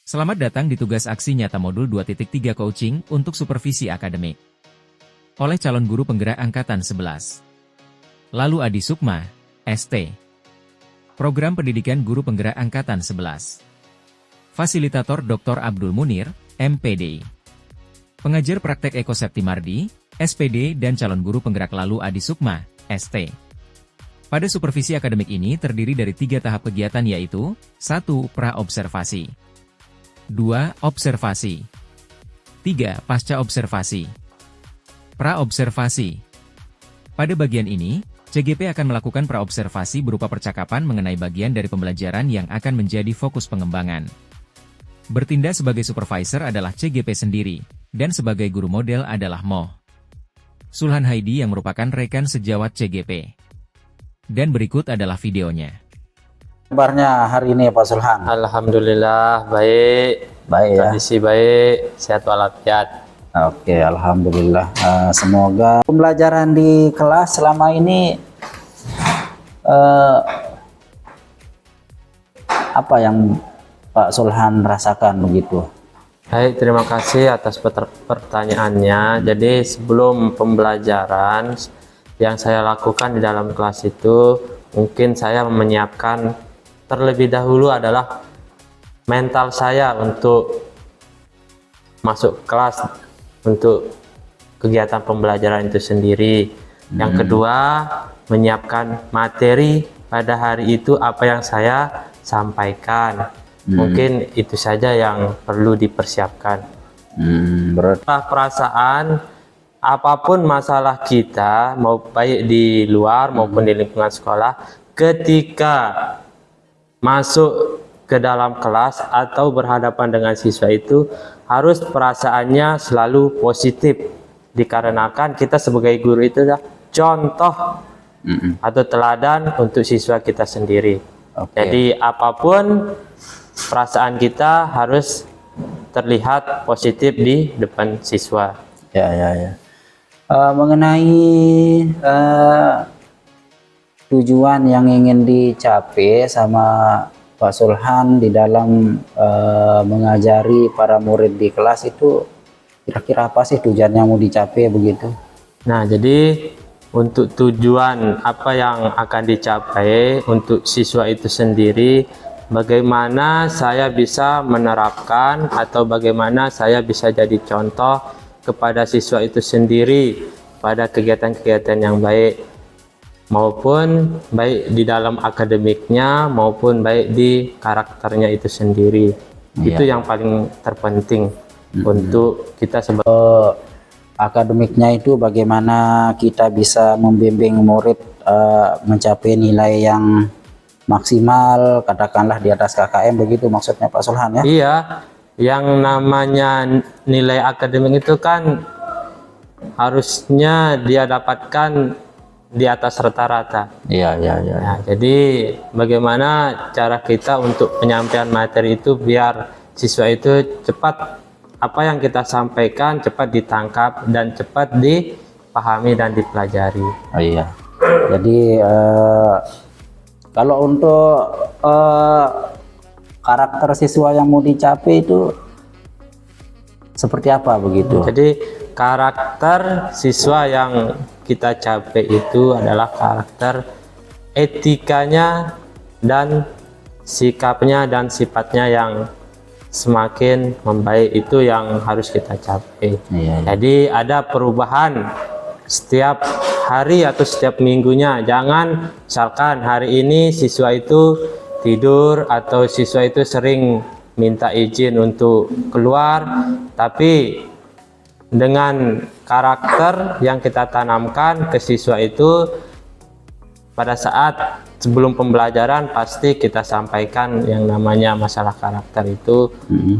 Selamat datang di tugas aksi nyata modul 2.3 coaching untuk supervisi akademik. Oleh calon guru penggerak angkatan 11. Lalu Adi Sukma, ST. Program Pendidikan Guru Penggerak Angkatan 11. Fasilitator Dr. Abdul Munir, MPD. Pengajar praktek Eko Septimardi, SPD dan calon guru penggerak Lalu Adi Sukma, ST. Pada supervisi akademik ini terdiri dari 3 tahap kegiatan yaitu 1. Pra-observasi 2. Observasi 3. Pasca observasi. Pra-observasi. Pada bagian ini, CGP akan melakukan pra-observasi berupa percakapan mengenai bagian dari pembelajaran yang akan menjadi fokus pengembangan. Bertindak sebagai supervisor adalah CGP sendiri, dan sebagai guru model adalah Moh Sulhan Haidi yang merupakan rekan sejawat CGP. Dan berikut adalah videonya. Kabarnya hari ini Pak Sulhan? Alhamdulillah baik, Baik ya. kondisi baik, sehat walafiat. Oke, alhamdulillah. Semoga pembelajaran di kelas selama ini apa yang Pak Sulhan rasakan begitu? Baik, terima kasih atas pertanyaannya. Jadi sebelum pembelajaran yang saya lakukan di dalam kelas itu, mungkin saya menyiapkan terlebih dahulu adalah mental saya untuk masuk kelas, untuk kegiatan pembelajaran itu sendiri. Yang kedua, menyiapkan materi pada hari itu apa yang saya sampaikan. Mungkin itu saja yang perlu dipersiapkan. Perasaan apapun masalah kita, mau baik di luar maupun di lingkungan sekolah, ketika masuk ke dalam kelas atau berhadapan dengan siswa itu harus perasaannya selalu positif, dikarenakan kita sebagai guru itu adalah contoh atau teladan untuk siswa kita sendiri. Jadi apapun perasaan kita harus terlihat positif di depan siswa. Ya. Mengenai tujuan yang ingin dicapai sama Pak Sulhan di dalam mengajari para murid di kelas itu, kira-kira apa sih tujuan yang mau dicapai begitu? Nah, jadi untuk tujuan apa yang akan dicapai untuk siswa itu sendiri, bagaimana saya bisa menerapkan atau bagaimana saya bisa jadi contoh kepada siswa itu sendiri pada kegiatan-kegiatan yang baik, maupun baik di dalam akademiknya maupun baik di karakternya itu sendiri. Itu yang paling terpenting untuk kita sebagai akademiknya itu bagaimana kita bisa membimbing murid mencapai nilai yang maksimal, katakanlah di atas KKM begitu maksudnya Pak Sulhan ya? Iya, yang namanya nilai akademik itu kan harusnya dia dapatkan di atas rata-rata. Iya. Nah, jadi bagaimana cara kita untuk penyampaian materi itu biar siswa itu cepat, apa yang kita sampaikan cepat ditangkap dan cepat dipahami dan dipelajari. Oh iya. Jadi kalau untuk karakter siswa yang mau dicapai itu seperti apa begitu? Jadi karakter siswa yang kita capai itu adalah karakter etikanya dan sikapnya dan sifatnya yang semakin membaik, itu yang harus kita capai. Jadi ada perubahan setiap hari atau setiap minggunya. Jangan misalkan hari ini siswa itu tidur atau siswa itu sering minta izin untuk keluar, tapi dengan karakter yang kita tanamkan ke siswa itu pada saat sebelum pembelajaran pasti kita sampaikan yang namanya masalah karakter itu.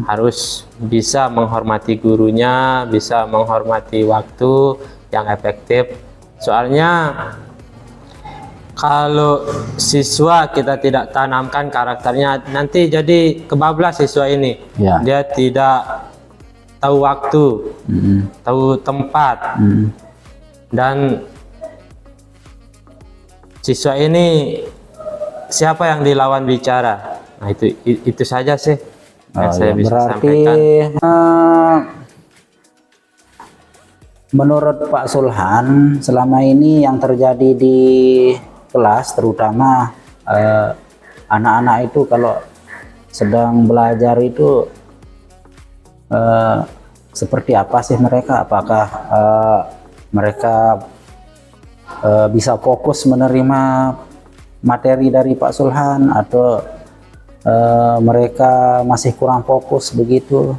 Harus bisa menghormati gurunya, bisa menghormati waktu yang efektif. Soalnya kalau siswa kita tidak tanamkan karakternya, nanti jadi kebablas siswa ini. Dia tidak tahu waktu, tahu tempat, dan siswa ini siapa yang dilawan bicara. Nah itu saja sih. yang saya bisa berarti sampaikan. Menurut Pak Sulhan, selama ini yang terjadi di kelas, terutama anak-anak itu kalau sedang belajar itu seperti apa sih mereka? Apakah mereka bisa fokus menerima materi dari Pak Sulhan, atau mereka masih kurang fokus begitu?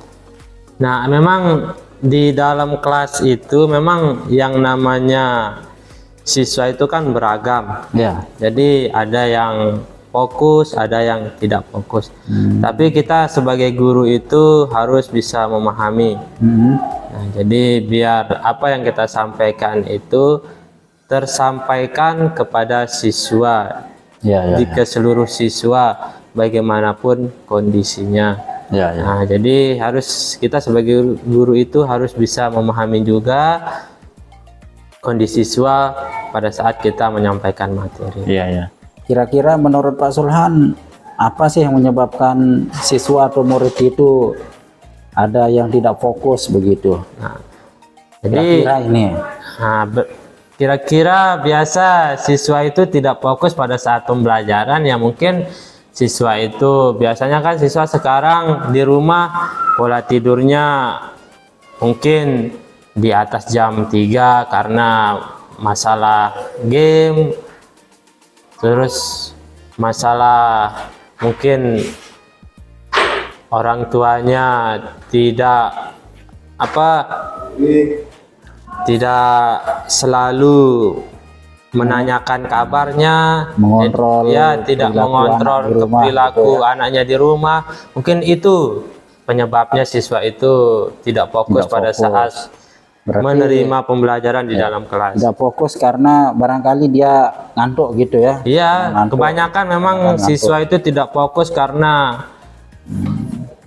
Nah, memang di dalam kelas itu memang yang namanya siswa itu kan beragam. Ya. Jadi ada yang fokus, ada yang tidak fokus. Tapi kita sebagai guru itu harus bisa memahami. Nah, jadi biar apa yang kita sampaikan itu tersampaikan kepada siswa, ke seluruh siswa bagaimanapun kondisinya. Nah, jadi harus kita sebagai guru itu harus bisa memahami juga kondisi siswa pada saat kita menyampaikan materi. Kira-kira menurut Pak Sulhan, apa sih yang menyebabkan siswa atau murid itu ada yang tidak fokus begitu? Nah, jadi kira-kira ini. Kira-kira biasa siswa itu tidak fokus pada saat pembelajaran, ya mungkin siswa itu biasanya kan siswa sekarang di rumah pola tidurnya mungkin di atas jam 3 karena masalah game, terus masalah mungkin orang tuanya tidak selalu menanyakan kabarnya, mengontrol, tidak mengontrol perilaku anaknya di rumah. Mungkin itu penyebabnya siswa itu tidak fokus pada saat menerima pembelajaran di dalam kelas. Tidak fokus karena barangkali dia ngantuk gitu ya? Iya, kebanyakan memang siswa itu tidak fokus karena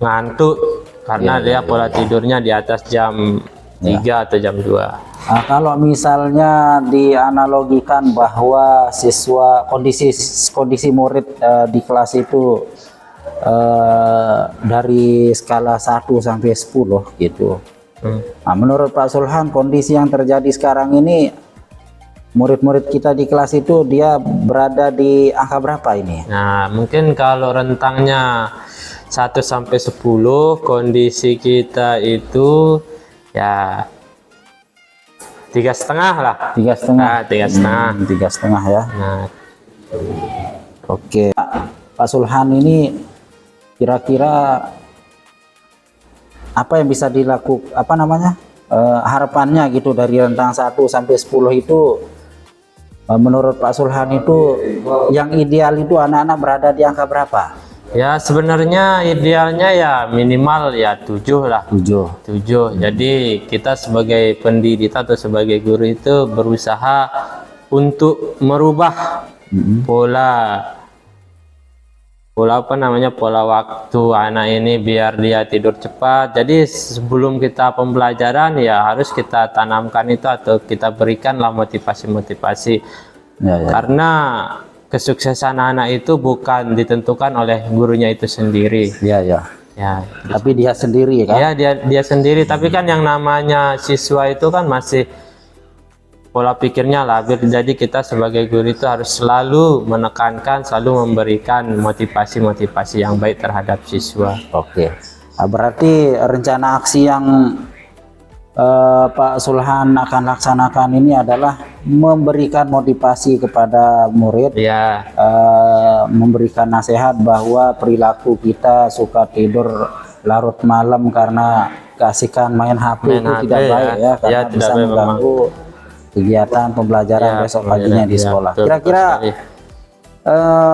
ngantuk, karena dia pola tidurnya di atas jam 3 atau jam 2. Nah, kalau misalnya dianalogikan bahwa kondisi murid di kelas itu dari skala 1 sampai 10 gitu. Nah, menurut Pak Sulhan, kondisi yang terjadi sekarang ini, murid-murid kita di kelas itu dia berada di angka berapa ini? Nah, mungkin kalau rentangnya 1 sampai 10, kondisi kita itu ya 3,5 lah. 3,5. 3,5. 3,5 ya. Nah, oke. Pak Sulhan, ini kira-kira apa yang bisa dilakukan, harapannya gitu dari rentang 1 sampai 10 itu, menurut Pak Sulhan itu yang ideal itu anak-anak berada di angka berapa? ya sebenarnya idealnya ya minimal ya 7 lah. 7. Jadi kita sebagai pendidik atau sebagai guru itu berusaha untuk merubah pola waktu anak ini biar dia tidur cepat. Jadi sebelum kita pembelajaran ya harus kita tanamkan itu atau kita berikanlah motivasi-motivasi. Karena kesuksesan anak itu bukan ditentukan oleh gurunya itu sendiri. Ya, tapi dia sendiri kan? Ya, dia sendiri. Tapi kan yang namanya siswa itu kan masih pola pikirnya labil. Jadi kita sebagai guru itu harus selalu menekankan, selalu memberikan motivasi-motivasi yang baik terhadap siswa. Oke. Nah, berarti rencana aksi yang Pak Sulhan akan laksanakan ini adalah memberikan motivasi kepada murid, memberikan nasihat bahwa perilaku kita suka tidur larut malam karena keasikan main HP itu tidak baik ya, karena bisa mengganggu kegiatan pembelajaran besok paginya di sekolah. Kira-kira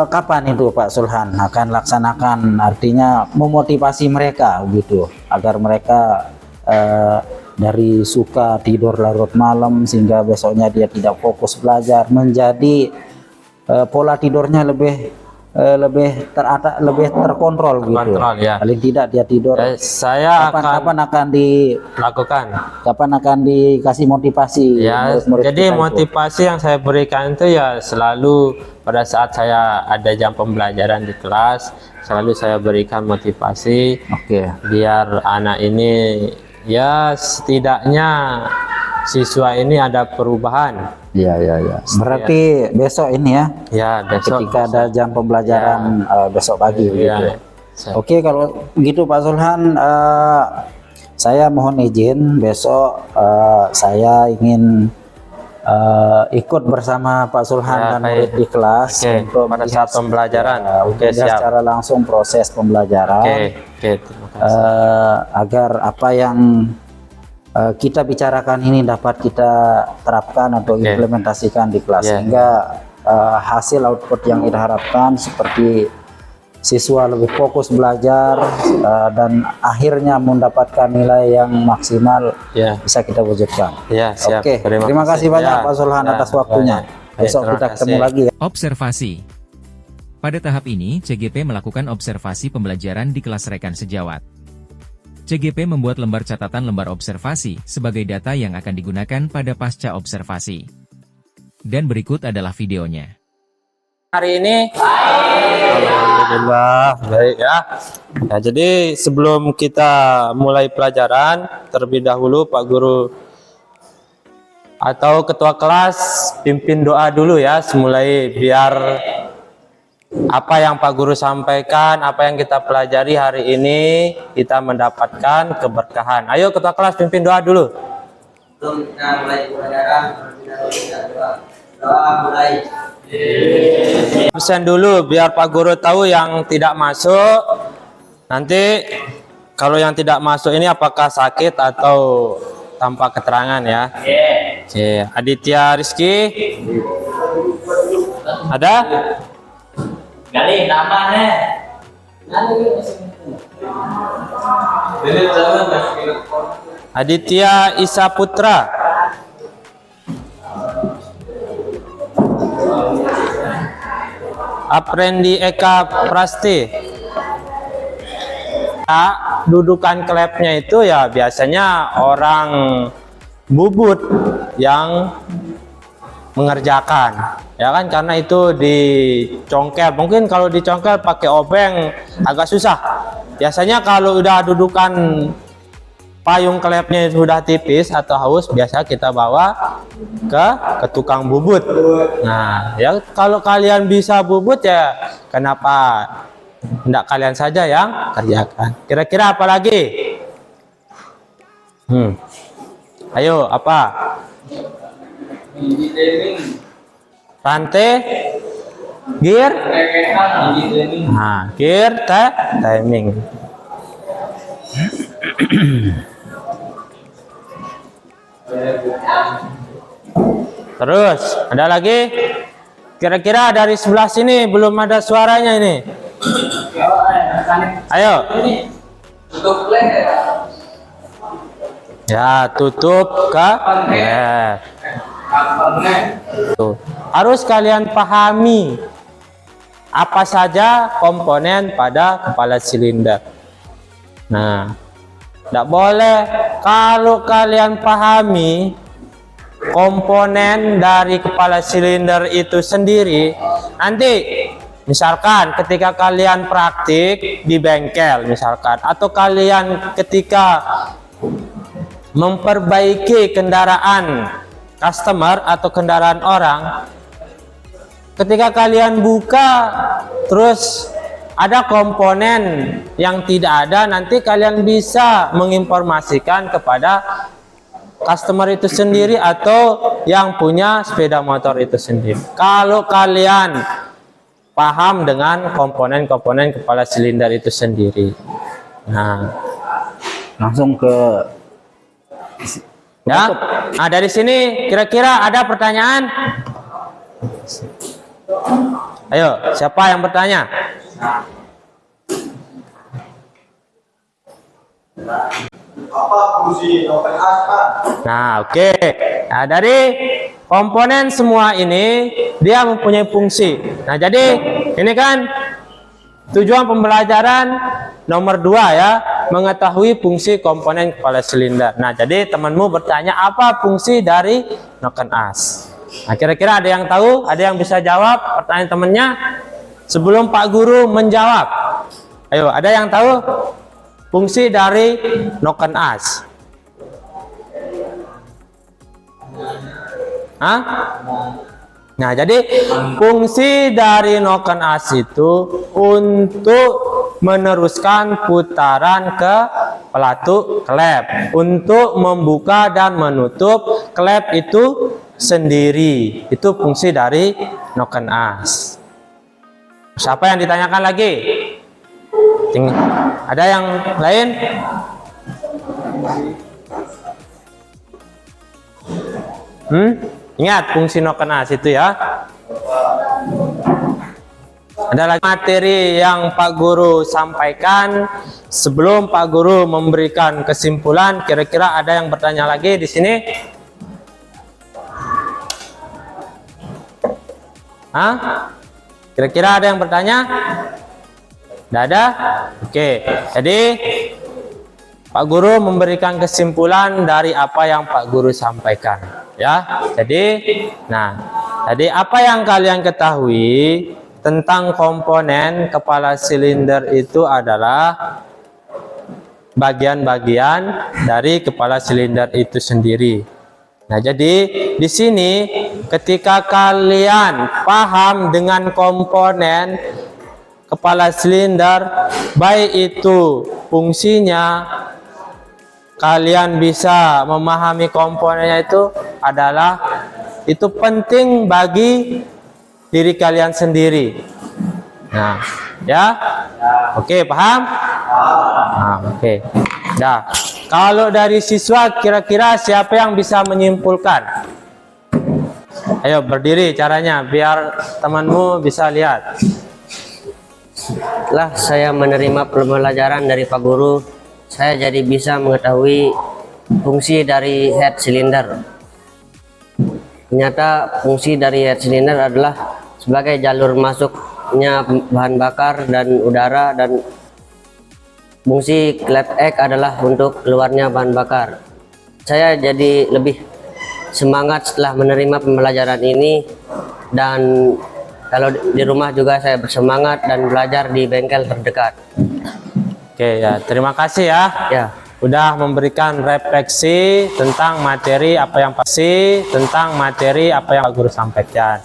kapan itu Pak Sulhan akan laksanakan, artinya memotivasi mereka gitu agar mereka dari suka tidur larut malam sehingga besoknya dia tidak fokus belajar menjadi pola tidurnya lebih lebih terkontrol gitu. Kontrol ya. Paling tidak dia tidur. Saya Kapan akan lakukan. kapan akan dikasih motivasi Ya, murid-murid jadi kita itu? motivasi yang saya berikan itu ya selalu pada saat saya ada jam pembelajaran di kelas, selalu saya berikan motivasi Oke. biar anak ini ya setidaknya siswa ini ada perubahan. Iya, iya, iya. Berarti besok ini ya, Ya, besok ketika ada jam pembelajaran besok pagi ya, gitu. Oke, kalau gitu Pak Sulhan, saya mohon izin besok saya ingin ikut bersama Pak Sulhan Ya, dan baik. murid di kelas Oke, untuk pada melihat saat pembelajaran. Oke, melihat siap. secara langsung proses pembelajaran. Oke, terima kasih. Agar apa yang kita bicarakan ini dapat kita terapkan atau Oke. implementasikan di kelas, Ya. sehingga hasil output yang kita harapkan seperti siswa lebih fokus belajar dan akhirnya mendapatkan nilai yang maksimal Ya, bisa kita wujudkan. ya, siap. Oke, terima kasih banyak Ya, Pak Sulhan ya, atas waktunya. banyak. Besok Terima kita ketemu kasih. lagi ya. Observasi. Pada tahap ini, CGP melakukan observasi pembelajaran di kelas rekan sejawat. CGP membuat lembar catatan lembar observasi sebagai data yang akan digunakan pada pasca observasi. Dan berikut adalah videonya. Hari ini alhamdulillah baik ya. Nah, jadi sebelum kita mulai pelajaran, terlebih dahulu Pak Guru atau ketua kelas pimpin doa dulu ya, semulai biar apa yang Pak Guru sampaikan, apa yang kita pelajari hari ini kita mendapatkan keberkahan. Ayo ketua kelas pimpin doa dulu. Sebelum kita mulai pelajaran, kita doa mulai. Absen dulu biar Pak Guru tahu yang tidak masuk. Nanti kalau yang tidak masuk ini apakah sakit atau tanpa keterangan ya. Oke, Aditya Rizky. Ada? Gali tambahnya. Aditya Isa Putra. Aprendi Eka Prasti. Dudukan klepnya itu ya biasanya orang bubut yang mengerjakan, ya kan, karena itu dicongkel. Mungkin kalau dicongkel pakai obeng agak susah. Biasanya kalau udah dudukan payung klepnya sudah tipis atau haus, biasa kita bawa ke tukang bubut. Nah, ya kalau kalian bisa bubut ya kenapa enggak kalian saja yang kerjakan? Kira-kira apa lagi? Ayo, apa? Rantai, gear, nah, gear, timing. Terus, ada lagi? Kira-kira dari sebelah sini belum ada suaranya ini. Ayo. Ya, tutup ke ya. Tuh. Harus kalian pahami apa saja komponen pada kepala silinder. Nah, tidak boleh kalau kalian pahami komponen dari kepala silinder itu sendiri, nanti misalkan ketika kalian praktik di bengkel misalkan, atau kalian ketika memperbaiki kendaraan customer atau kendaraan orang, ketika kalian buka terus ada komponen yang tidak ada, nanti kalian bisa menginformasikan kepada customer itu sendiri atau yang punya sepeda motor itu sendiri. Kalau kalian paham dengan komponen-komponen kepala silinder itu sendiri. Nah, Langsung ke ya. Nah, dari sini kira-kira ada pertanyaan? Ayo, siapa yang bertanya? Apa fungsi open house, Pak? Nah, oke. Nah, dari komponen semua ini dia mempunyai fungsi. Nah, jadi ini kan tujuan pembelajaran nomor 2 ya, mengetahui fungsi komponen kepala silinder. Nah, jadi temanmu bertanya apa fungsi dari noken as. Nah, kira-kira ada yang tahu? Ada yang bisa jawab pertanyaan temannya sebelum Pak Guru menjawab? Ayo, ada yang tahu fungsi dari noken as? Hah? Nah, jadi fungsi dari noken as itu untuk meneruskan putaran ke pelatuk klep, untuk membuka dan menutup klep itu sendiri. Itu fungsi dari noken as. Siapa yang ditanyakan lagi? Ada yang lain? Ingat fungsi noken as itu ya. Ada lagi materi yang Pak Guru sampaikan. Sebelum Pak Guru memberikan kesimpulan, kira-kira ada yang bertanya lagi di sini? Hah? Kira-kira ada yang bertanya? Tidak ada? Oke, jadi Pak Guru memberikan kesimpulan dari apa yang Pak Guru sampaikan, ya. Jadi apa yang kalian ketahui tentang komponen kepala silinder itu adalah bagian-bagian dari kepala silinder itu sendiri. Nah, jadi di sini ketika kalian paham dengan komponen kepala silinder, baik itu fungsinya, kalian bisa memahami komponennya itu adalah itu penting bagi diri kalian sendiri. Nah, ya, oke, paham? Nah, oke. Nah, kalau dari siswa kira-kira siapa yang bisa menyimpulkan? Ayo berdiri caranya biar temanmu bisa lihat. Setelah saya menerima pembelajaran dari Pak Guru, saya jadi bisa mengetahui fungsi dari head cylinder. Ternyata fungsi dari head cylinder adalah sebagai jalur masuknya bahan bakar dan udara, dan fungsi clap egg adalah untuk keluarnya bahan bakar. Saya jadi lebih semangat setelah menerima pembelajaran ini, dan kalau di rumah juga saya bersemangat dan belajar di bengkel terdekat. Oke ya, terima kasih ya. Ya. Udah memberikan refleksi tentang materi apa yang Pak Guru sampaikan.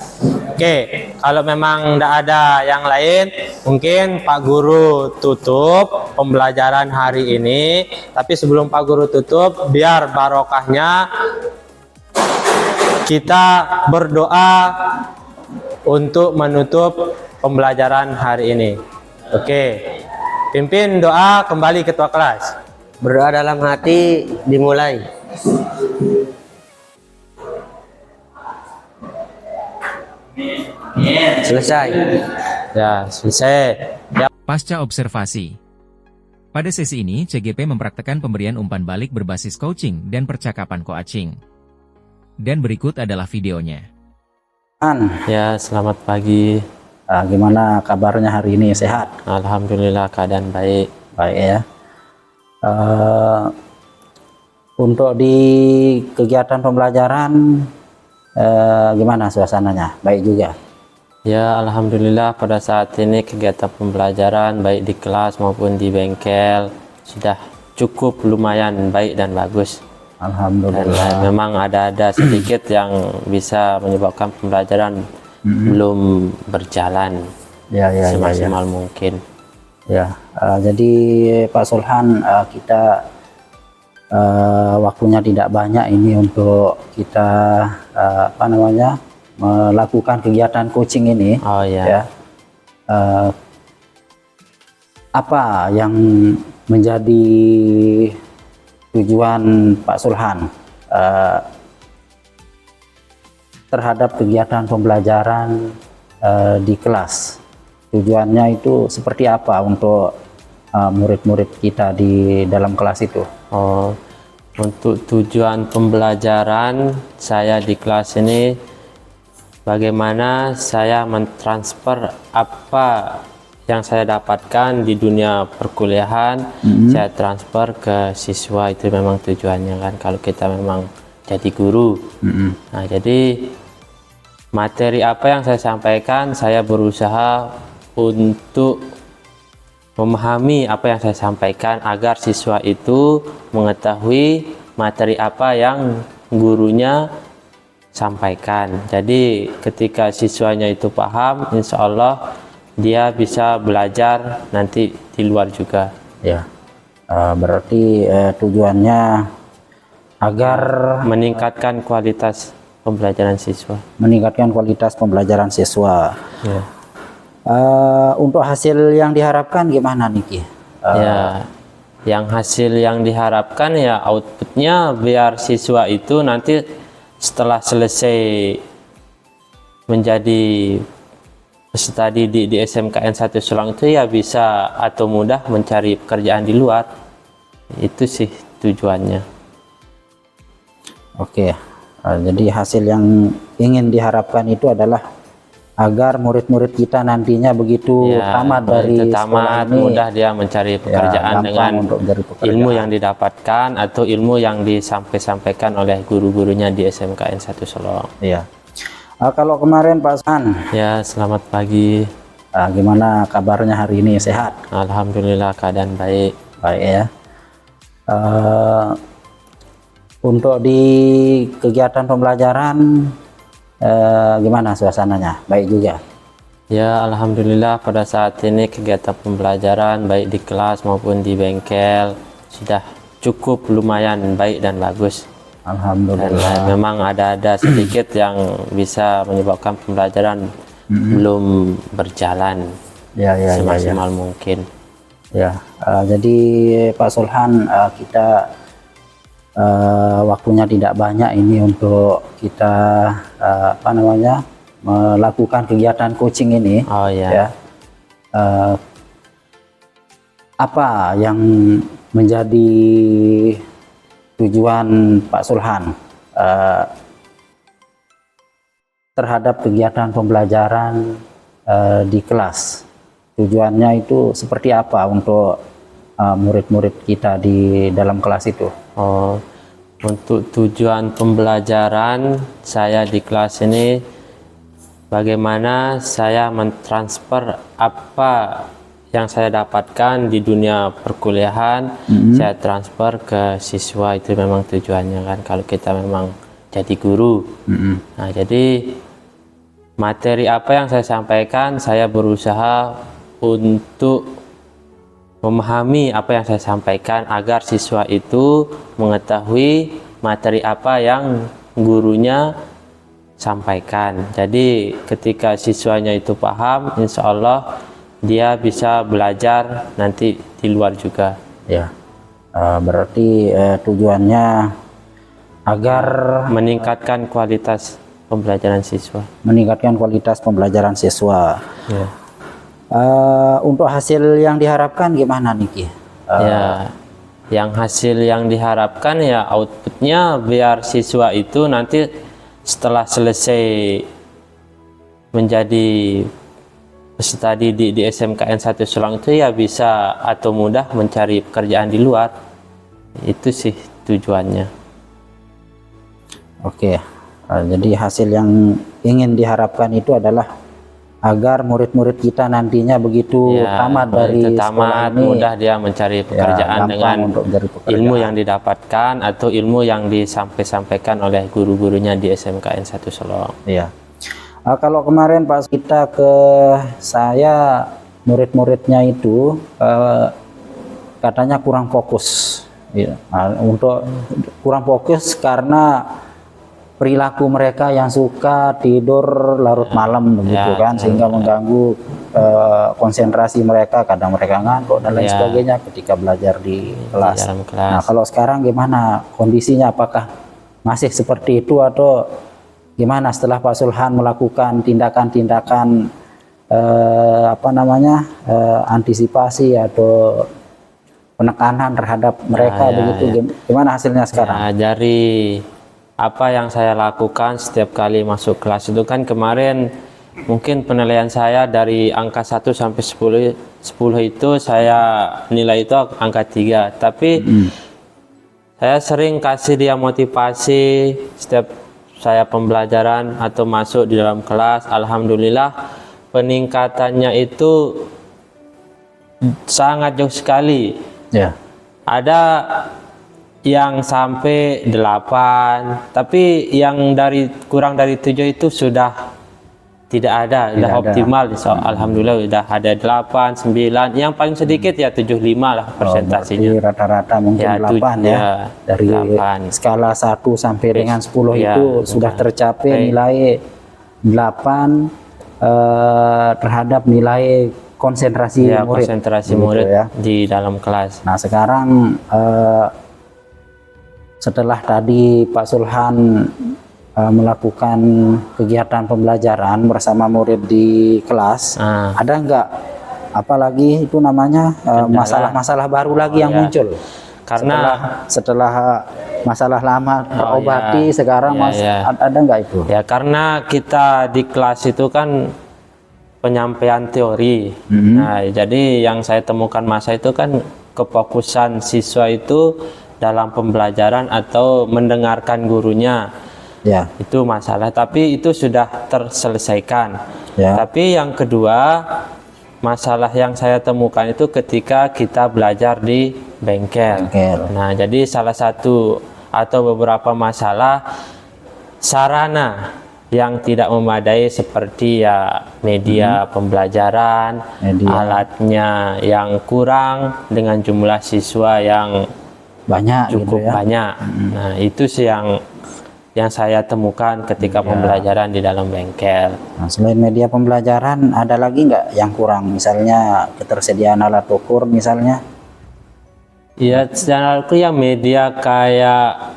Oke, kalau memang tidak ada yang lain, mungkin Pak Guru tutup pembelajaran hari ini. Tapi sebelum Pak Guru tutup, biar barokahnya kita berdoa untuk menutup pembelajaran hari ini. Oke, pimpin doa kembali ketua kelas. Berdoa dalam hati dimulai. Selesai. Ya, selesai. Ya. Pasca observasi. Pada sesi ini, CGP mempraktekkan pemberian umpan balik berbasis coaching dan percakapan coaching. Dan berikut adalah videonya. Ya, selamat pagi. Gimana kabarnya hari ini? Sehat? Alhamdulillah keadaan baik. Baik ya. Untuk di kegiatan pembelajaran gimana suasananya? Baik juga? Ya, alhamdulillah pada saat ini kegiatan pembelajaran baik di kelas maupun di bengkel sudah cukup lumayan baik dan bagus. Alhamdulillah. Dan memang ada sedikit yang bisa menyebabkan pembelajaran belum berjalan semaksimal mungkin. Ya, jadi Pak Sulhan, kita waktunya tidak banyak ini untuk kita melakukan kegiatan coaching ini. Oh ya. Ya. Apa yang menjadi tujuan Pak Sulhan terhadap kegiatan pembelajaran di kelas? Tujuannya itu seperti apa untuk murid-murid kita di dalam kelas itu? Oh, untuk tujuan pembelajaran saya di kelas ini, bagaimana saya mentransfer apa yang saya dapatkan di dunia perkuliahan saya transfer ke siswa, itu memang tujuannya kan, kalau kita memang jadi guru. Nah, jadi materi apa yang saya sampaikan, saya berusaha untuk memahami apa yang saya sampaikan agar siswa itu mengetahui materi apa yang gurunya sampaikan. Jadi ketika siswanya itu paham, insya Allah dia bisa belajar nanti di luar juga. Ya, berarti tujuannya agar Meningkatkan kualitas pembelajaran siswa. meningkatkan kualitas pembelajaran siswa. Ya. Untuk hasil yang diharapkan gimana Niki? Ya, yang hasil yang diharapkan ya outputnya biar siswa itu nanti setelah selesai menjadi peserta didik di SMKN 1 Sulang itu ya bisa atau mudah mencari pekerjaan di luar. Itu sih tujuannya. Oke, jadi hasil yang ingin diharapkan itu adalah agar murid-murid kita nantinya begitu Ya, tamat dari begitu sekolah tamat, ini mudah dia mencari pekerjaan gampang dengan untuk mencari pekerjaan. ilmu yang didapatkan atau ilmu yang disampaikan oleh guru-gurunya di SMKN 1 Solong. Ya. Kalau kemarin Pak San, Ya, selamat pagi. gimana kabarnya hari ini? Sehat? Alhamdulillah keadaan baik. Baik ya. Untuk di kegiatan pembelajaran gimana suasananya? Baik juga. Ya, alhamdulillah pada saat ini kegiatan pembelajaran baik di kelas maupun di bengkel sudah cukup lumayan baik dan bagus. Dan Alhamdulillah. memang ada sedikit yang bisa menyebabkan pembelajaran belum berjalan Ya, ya, ya, ya. semaksimal mungkin. Ya, jadi Pak Sulhan, kita waktunya tidak banyak ini untuk kita melakukan kegiatan coaching ini. Oh ya. Ya. Apa yang menjadi tujuan Pak Sulhan terhadap kegiatan pembelajaran di kelas? Tujuannya itu seperti apa untuk murid-murid kita di dalam kelas itu? Oh, untuk tujuan pembelajaran saya di kelas ini, bagaimana saya mentransfer apa yang saya dapatkan di dunia perkuliahan, saya transfer ke siswa, itu memang tujuannya kan, kalau kita memang jadi guru. Nah, jadi materi apa yang saya sampaikan, saya berusaha untuk memahami apa yang saya sampaikan agar siswa itu mengetahui materi apa yang gurunya sampaikan. Jadi ketika siswanya itu paham, insya Allah dia bisa belajar nanti di luar juga. Ya, berarti tujuannya agar Meningkatkan kualitas pembelajaran siswa. meningkatkan kualitas pembelajaran siswa. Ya. Untuk hasil yang diharapkan gimana Niki? Ya, yang hasil yang diharapkan ya outputnya biar siswa itu nanti setelah selesai menjadi peserta didik di SMKN 1 Sulang itu ya bisa atau mudah mencari pekerjaan di luar. Itu sih tujuannya. Oke, jadi hasil yang ingin diharapkan itu adalah agar murid-murid kita nantinya begitu Ya, tamat dari begitu sekolah tamat, ini mudah dia mencari pekerjaan gampang dengan untuk mencari pekerjaan. ilmu yang didapatkan atau ilmu yang disampaikan oleh guru-gurunya di SMKN 1 Solong. Iya. Kalau kemarin pas kita ke saya, murid-muridnya itu katanya kurang fokus. Ya. Untuk kurang fokus karena perilaku mereka yang suka tidur larut malam begitu kan, sehingga mengganggu konsentrasi mereka, kadang mereka ngantuk dan lain sebagainya ketika belajar di kelas. dalam kelas. Nah, kalau sekarang gimana kondisinya, apakah masih seperti itu atau gimana setelah Pak Sulhan melakukan tindakan-tindakan antisipasi atau penekanan terhadap mereka begitu? Gimana hasilnya sekarang? Ya, dari apa yang saya lakukan setiap kali masuk kelas itu kan, kemarin mungkin penilaian saya dari angka 1 sampai 10 itu saya nilai itu angka 3. Tapi saya sering kasih dia motivasi setiap saya pembelajaran atau masuk di dalam kelas. Alhamdulillah peningkatannya itu sangat jauh sekali. Ya. Ada yang sampai 8, tapi yang kurang dari 7 itu sudah tidak ada, sudah optimal. So, alhamdulillah sudah ada 8, 9, yang paling sedikit ya 75 lah persentasinya. Rata-rata mungkin Ya, 8 ya. Dari 8. skala 1 sampai dengan 10 Ya, itu sudah tercapai nilai 8 terhadap nilai konsentrasi Ya, murid. konsentrasi Begitu murid ya. di dalam kelas. Nah, sekarang setelah tadi Pak Sulhan melakukan kegiatan pembelajaran bersama murid di kelas, ada nggak apalagi itu namanya masalah-masalah baru lagi yang muncul? Karena setelah masalah lama terobati, sekarang ada nggak itu? Ya, karena kita di kelas itu kan penyampaian teori. Nah, jadi yang saya temukan masa itu kan kefokusan siswa itu dalam pembelajaran atau mendengarkan gurunya. Ya. Itu masalah, tapi itu sudah terselesaikan. Ya. Tapi yang kedua, masalah yang saya temukan itu ketika kita belajar di bengkel. Nah, jadi salah satu atau beberapa masalah sarana yang tidak memadai seperti ya media pembelajaran, alatnya yang kurang dengan jumlah siswa yang banyak, cukup gitu ya? banyak. Nah, itu sih yang saya temukan ketika pembelajaran di dalam bengkel. Nah, selain media pembelajaran, ada lagi nggak yang kurang? Misalnya ketersediaan alat ukur, misalnya? Iya, secara aku ya media kayak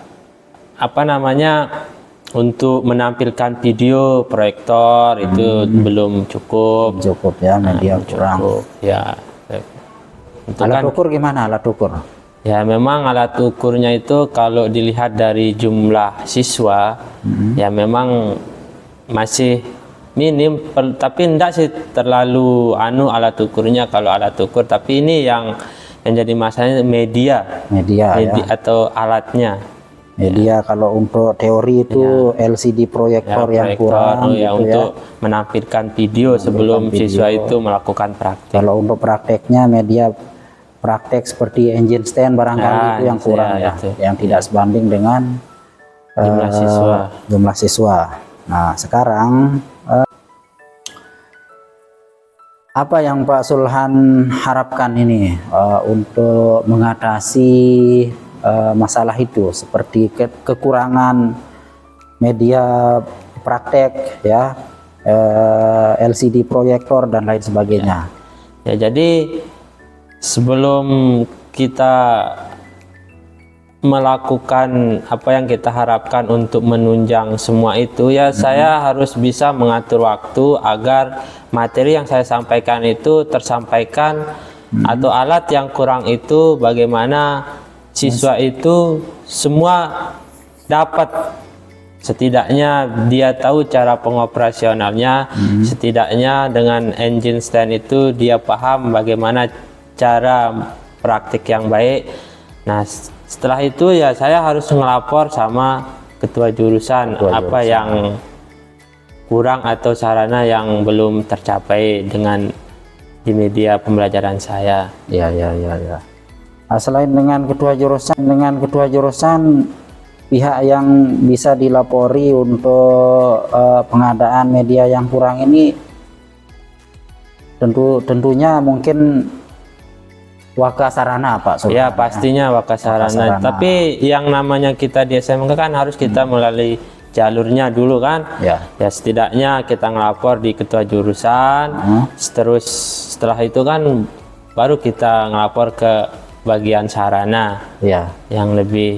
apa namanya, untuk menampilkan video proyektor itu belum cukup. Cukup ya, media kurang. Ya. Alat ukur gimana? Alat ukur? Ya, memang alat ukurnya itu kalau dilihat dari jumlah siswa, ya memang masih minim, tapi enggak sih terlalu alat ukurnya kalau alat ukur. Tapi ini yang jadi masalahnya media ya. atau alatnya. Media kalau untuk teori itu LCD proyektor yang kurang ya, gitu untuk menampilkan video sebelum siswa itu melakukan praktek. Kalau untuk prakteknya media praktek seperti engine stand barangkali itu yang kurang yang tidak sebanding dengan jumlah siswa. Nah, sekarang apa yang Pak Sulhan harapkan ini untuk mengatasi masalah itu, seperti kekurangan media praktek ya, LCD proyektor dan lain sebagainya. Ya, jadi sebelum kita melakukan apa yang kita harapkan untuk menunjang semua itu ya, saya harus bisa mengatur waktu agar materi yang saya sampaikan itu tersampaikan, atau alat yang kurang itu bagaimana siswa itu semua dapat, setidaknya dia tahu cara pengoperasionalnya, setidaknya dengan engine stand itu dia paham bagaimana cara praktik yang baik. Nah, setelah itu ya saya harus ngelapor sama ketua jurusan apa yang kurang atau sarana yang belum tercapai dengan di media pembelajaran saya. Ya. Nah, selain dengan ketua jurusan, pihak yang bisa dilapori untuk pengadaan media yang kurang ini tentunya mungkin Wakasarana, Pak Sulhan. Ya, pastinya Wakasarana. Tapi yang namanya kita di SMK kan harus kita melalui jalurnya dulu kan. Ya, setidaknya kita ngelapor di ketua jurusan. Terus setelah itu kan baru kita ngelapor ke bagian sarana. Ya. Yang lebih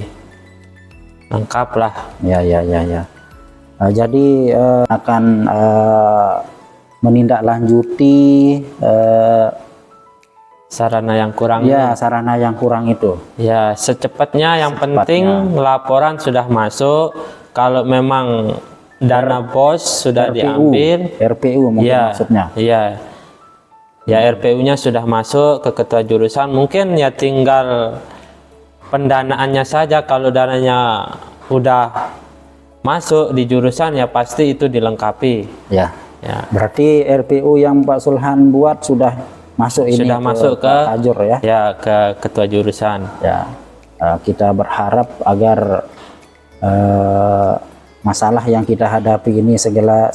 lengkap lah. Ya. Jadi akan menindaklanjuti sarana yang kurang. Ya, sarana yang kurang itu. Ya, secepatnya. Yang penting laporan sudah masuk. Kalau memang dana bos sudah RPU, diambil. RPU mungkin Ya, maksudnya. iya. Ya, RPU-nya sudah masuk ke ketua jurusan. Mungkin ya tinggal pendanaannya saja. Kalau dananya udah masuk di jurusan ya pasti itu dilengkapi. Ya. Ya, Berarti RPU yang Pak Sulhan buat sudah masuk ini sudah masuk ke Pak Kajur ya. ya ke ketua jurusan. Ya. Kita berharap agar masalah yang kita hadapi ini segera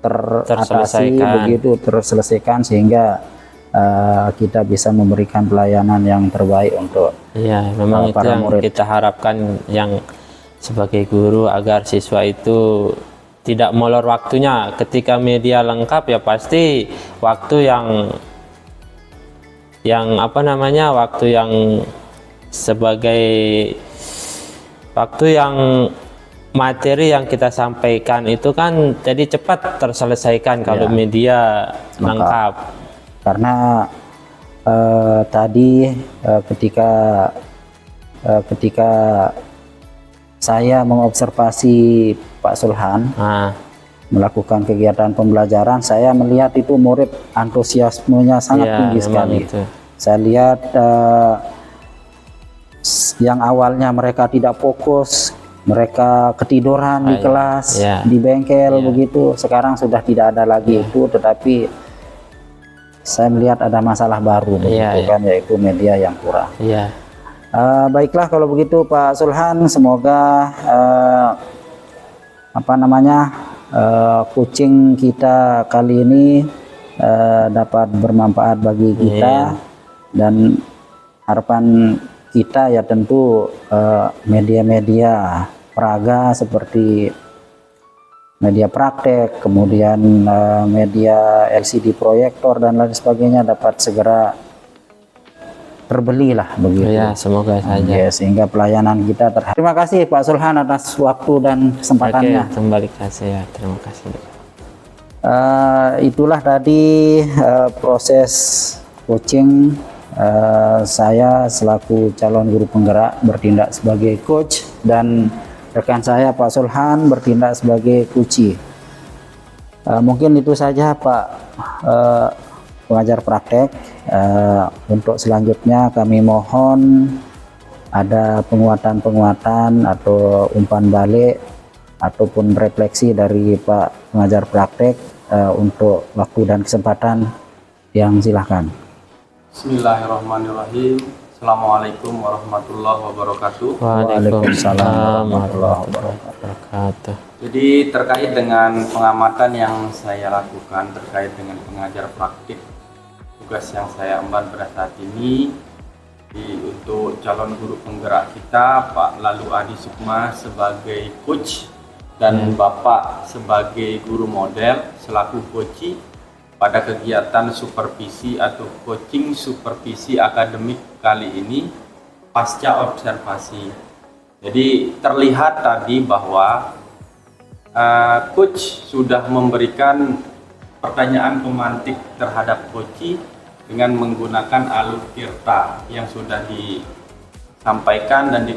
teratasi, Terselesaikan. begitu terselesaikan sehingga kita bisa memberikan pelayanan yang terbaik untuk Iya, memang itu para yang murid. kita harapkan yang sebagai guru agar siswa itu tidak molor waktunya. Ketika media lengkap ya pasti waktu yang apa namanya, waktu yang sebagai waktu yang materi yang kita sampaikan itu kan jadi cepat terselesaikan kalau media lengkap. karena tadi ketika saya mengobservasi Pak Sulhan Nah, melakukan kegiatan pembelajaran, saya melihat itu murid antusiasmenya sangat ya, tinggi memang sekali. itu. Saya lihat yang awalnya mereka tidak fokus, mereka ketiduran di kelas, ya. di bengkel begitu, sekarang sudah tidak ada lagi itu, tetapi saya melihat ada masalah baru begitu kan, yaitu media yang kurang. Iya. Baiklah kalau begitu Pak Sulhan, semoga coaching kita kali ini dapat bermanfaat bagi kita, dan harapan kita ya tentu media-media peraga seperti media praktek, kemudian media LCD proyektor dan lain sebagainya dapat segera terbeli lah begitu. Ya, semoga saja. Ya, sehingga pelayanan kita terima kasih Pak Sulhan atas waktu dan kesempatannya. Oke, kembali ke saya. Terima kasih. Itulah tadi proses coaching. Saya selaku calon guru penggerak bertindak sebagai coach dan rekan saya Pak Sulhan bertindak sebagai coachee. Mungkin itu saja Pak pengajar praktek. Untuk selanjutnya kami mohon ada penguatan-penguatan atau umpan balik ataupun refleksi dari Pak pengajar praktek untuk waktu dan kesempatan yang silahkan. Bismillahirrahmanirrahim. Assalamualaikum warahmatullahi wabarakatuh. Waalaikumsalam warahmatullahi wabarakatuh. Jadi terkait dengan pengamatan yang saya lakukan terkait dengan pengajar praktik, tugas yang saya emban pada saat ini untuk calon guru penggerak kita Pak Lalu Adi Sukma sebagai coach dan Bapak sebagai guru model selaku coachee pada kegiatan supervisi atau coaching supervisi akademik kali ini pasca observasi. Jadi terlihat tadi bahwa coach sudah memberikan pertanyaan pemantik terhadap coachee dengan menggunakan alur tirta yang sudah disampaikan dan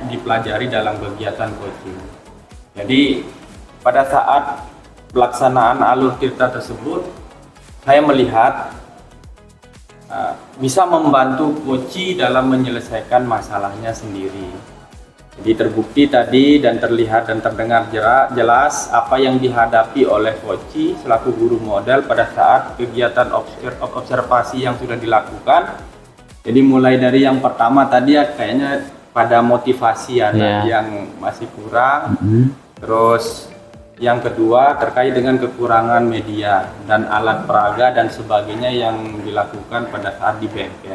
dipelajari dalam kegiatan coaching. Jadi pada saat pelaksanaan alur tirta tersebut saya melihat bisa membantu coachee dalam menyelesaikan masalahnya sendiri. Jadi terbukti tadi dan terlihat dan terdengar jelas apa yang dihadapi oleh coachee selaku guru model pada saat kegiatan observasi yang sudah dilakukan. Jadi mulai dari yang pertama tadi ya kayaknya pada motivasi yang masih kurang. Terus yang kedua terkait dengan kekurangan media dan alat peraga dan sebagainya yang dilakukan pada saat di bengkel.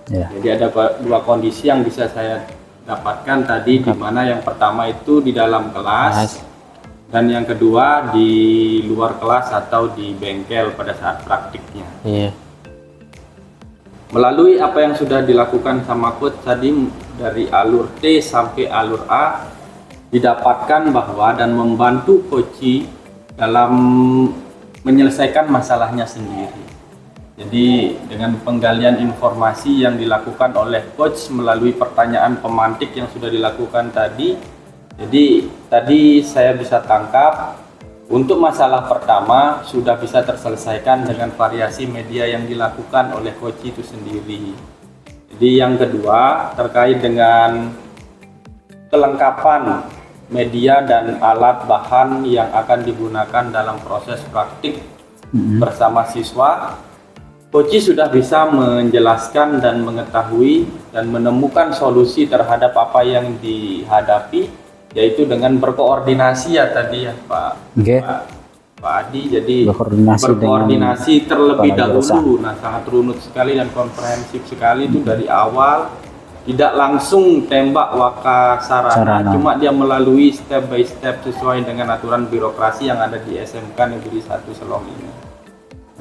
Jadi ada dua kondisi yang bisa saya dapatkan tadi, di mana yang pertama itu di dalam kelas dan yang kedua di luar kelas atau di bengkel pada saat praktiknya. Melalui apa yang sudah dilakukan sama coach tadi dari alur T sampai alur A, didapatkan bahwa dan membantu coachee dalam menyelesaikan masalahnya sendiri. Jadi dengan penggalian informasi yang dilakukan oleh coach melalui pertanyaan pemantik yang sudah dilakukan tadi, Jadi tadi saya bisa tangkap untuk masalah pertama sudah bisa terselesaikan dengan variasi media yang dilakukan oleh coach itu sendiri. Jadi yang kedua terkait dengan kelengkapan media dan alat bahan yang akan digunakan dalam proses praktik bersama siswa. Coach sudah bisa menjelaskan dan mengetahui dan menemukan solusi terhadap apa yang dihadapi, yaitu dengan berkoordinasi ya tadi ya Pak Adi. Jadi berkoordinasi terlebih dahulu. Nah, sangat runut sekali dan komprehensif sekali itu dari awal, tidak langsung tembak waka sarana, cuma dia melalui step by step sesuai dengan aturan birokrasi yang ada di SMK Negeri 1 Selong ini.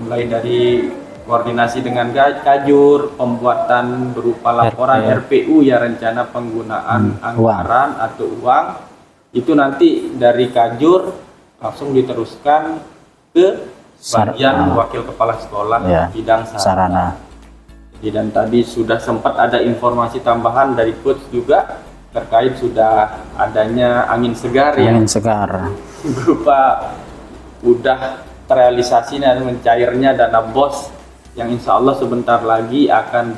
Mulai dari koordinasi dengan kajur, pembuatan berupa laporan RPU ya, rencana penggunaan anggaran atau uang, itu nanti dari kajur langsung diteruskan ke bagian wakil kepala sekolah bidang sarana. Jadi, dan tadi sudah sempat ada informasi tambahan dari coach juga terkait sudah adanya angin segar berupa udah terrealisasinya dan mencairnya dana BOS yang insya Allah sebentar lagi akan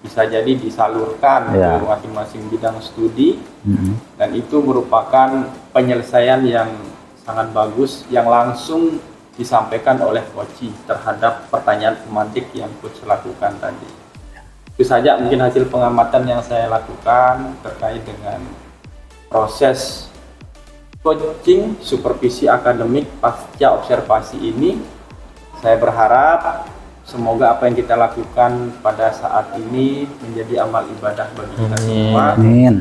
bisa jadi disalurkan ke masing-masing bidang studi, dan itu merupakan penyelesaian yang sangat bagus yang langsung disampaikan oleh coach terhadap pertanyaan pemantik yang coach lakukan tadi. Itu saja mungkin hasil pengamatan yang saya lakukan terkait dengan proses coaching supervisi akademik pasca observasi ini. Saya berharap semoga apa yang kita lakukan pada saat ini menjadi amal ibadah bagi kita semua,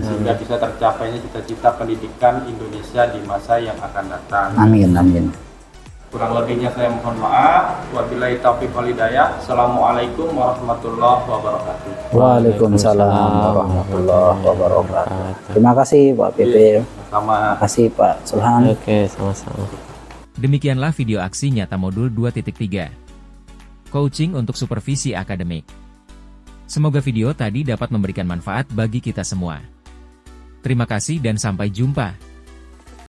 sehingga bisa tercapainya cita-cita pendidikan Indonesia di masa yang akan datang. Amin. Kurang lebihnya saya mohon maaf. Wabillahi taufiq wal hidayah. Assalamualaikum warahmatullahi wabarakatuh. Waalaikumsalam warahmatullahi wabarakatuh. Terima kasih Pak PP. Sama. Terima kasih Pak Sulhan. Oke, sama-sama. Demikianlah video aksi nyata modul 2.3. Coaching untuk supervisi akademik. Semoga video tadi dapat memberikan manfaat bagi kita semua. Terima kasih dan sampai jumpa.